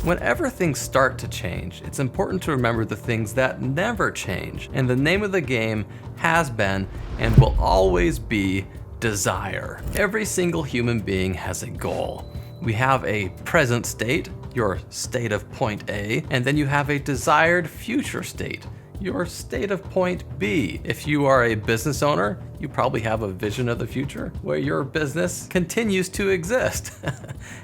Whenever things start to change, it's important to remember the things that never change. And the name of the game has been and will always be desire. Every single human being has a goal. We have a present state, your state of point A, and then you have a desired future state, your state of point B. If you are a business owner, you probably have a vision of the future where your business continues to exist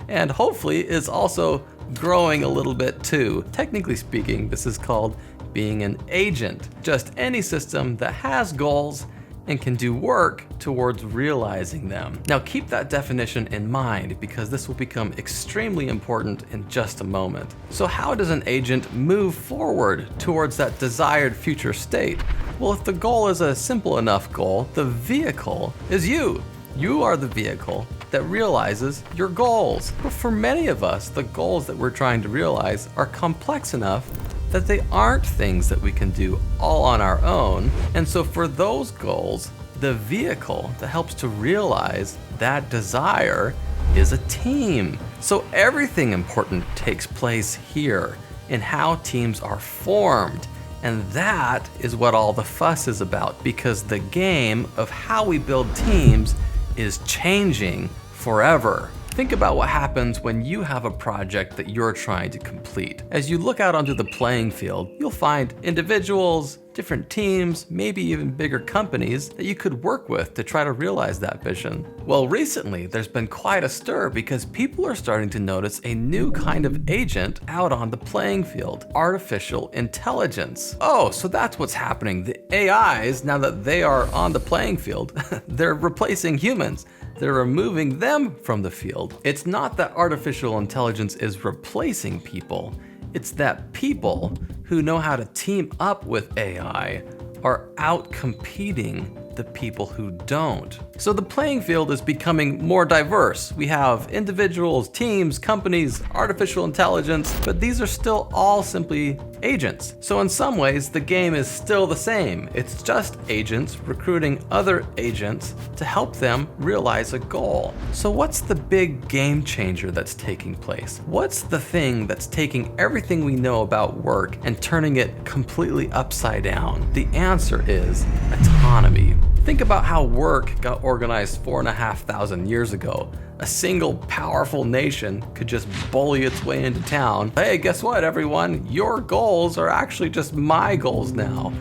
and hopefully is also growing a little bit too. Technically speaking, this is called being an agent. Just any system that has goals and can do work towards realizing them. Now keep that definition in mind because this will become extremely important in just a moment. So how does an agent move forward towards that desired future state? Well, if the goal is a simple enough goal, the vehicle is you. You are the vehicle that realizes your goals. But for many of us, the goals that we're trying to realize are complex enough that they aren't things that we can do all on our own. And so for those goals, the vehicle that helps to realize that desire is a team. So everything important takes place here in how teams are formed. And that is what all the fuss is about, because the game of how we build teams is changing forever. Think about what happens when you have a project that you're trying to complete. As you look out onto the playing field, you'll find individuals, different teams, maybe even bigger companies that you could work with to try to realize that vision. Well, recently there's been quite a stir because people are starting to notice a new kind of agent out on the playing field: artificial intelligence. Oh, so that's what's happening. The AIs, now that they are on the playing field, they're replacing humans. They're removing them from the field. It's not that artificial intelligence is replacing people. It's that people who know how to team up with AI are out competing the people who don't. So the playing field is becoming more diverse. We have individuals, teams, companies, artificial intelligence, but these are still all simply agents. So in some ways, the game is still the same. It's just agents recruiting other agents to help them realize a goal. So what's the big game changer that's taking place? What's the thing that's taking everything we know about work and turning it completely upside down? The answer is autonomy. Think about how work got organized 4,500 years ago. A single powerful nation could just bully its way into town. Hey, guess what, everyone? Your goals are actually just my goals now.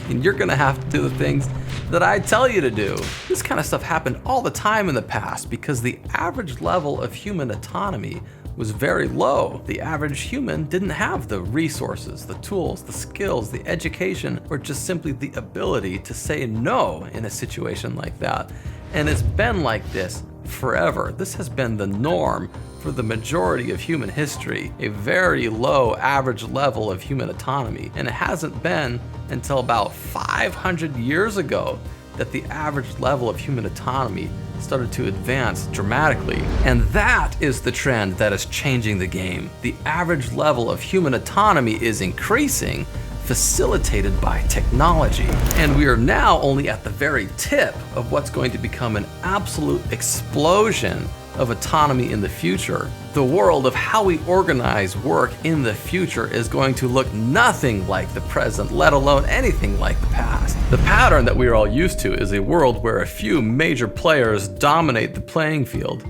And you're gonna have to do the things that I tell you to do. This kind of stuff happened all the time in the past because the average level of human autonomy was very low. The average human didn't have the resources, the tools, the skills, the education, or just simply the ability to say no in a situation like that. And it's been like this forever. This has been the norm for the majority of human history, a very low average level of human autonomy. And it hasn't been until about 500 years ago that the average level of human autonomy started to advance dramatically. And that is the trend that is changing the game. The average level of human autonomy is increasing, facilitated by technology. And we are now only at the very tip of what's going to become an absolute explosion of autonomy in the future. The world of how we organize work in the future is going to look nothing like the present, let alone anything like the past. The pattern that we are all used to is a world where a few major players dominate the playing field,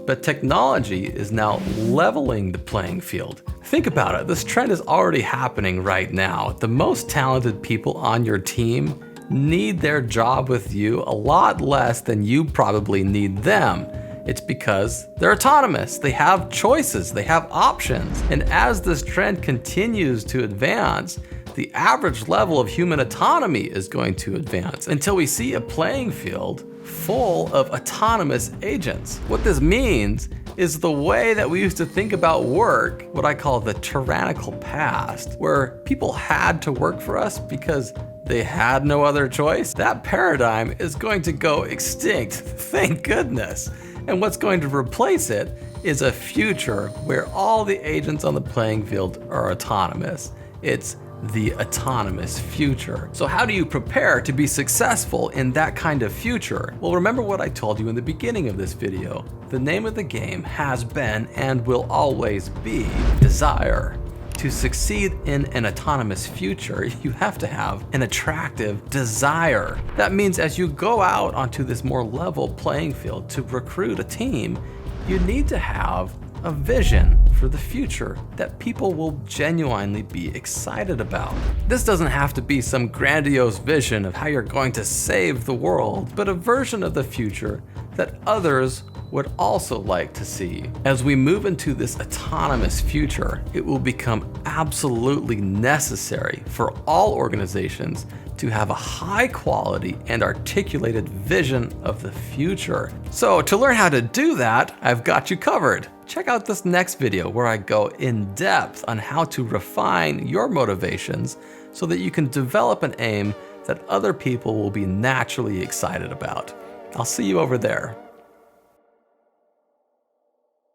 but technology is now leveling the playing field. Think about it, this trend is already happening right now. The most talented people on your team need their job with you a lot less than you probably need them. It's because they're autonomous, they have choices, they have options. And as this trend continues to advance, the average level of human autonomy is going to advance until we see a playing field full of autonomous agents. What this means is the way that we used to think about work, what I call the tyrannical past, where people had to work for us because they had no other choice. That paradigm is going to go extinct, thank goodness. And what's going to replace it is a future where all the agents on the playing field are autonomous. It's the autonomous future. So how do you prepare to be successful in that kind of future? Well, remember what I told you in the beginning of this video. The name of the game has been and will always be desire. To succeed in an autonomous future, you have to have an attractive desire. That means as you go out onto this more level playing field to recruit a team, you need to have a vision for the future that people will genuinely be excited about. This doesn't have to be some grandiose vision of how you're going to save the world, but a version of the future that others would also like to see. As we move into this autonomous future, it will become absolutely necessary for all organizations to have a high quality and articulated vision of the future. So to learn how to do that, I've got you covered. Check out this next video where I go in depth on how to refine your motivations so that you can develop an aim that other people will be naturally excited about. I'll see you over there.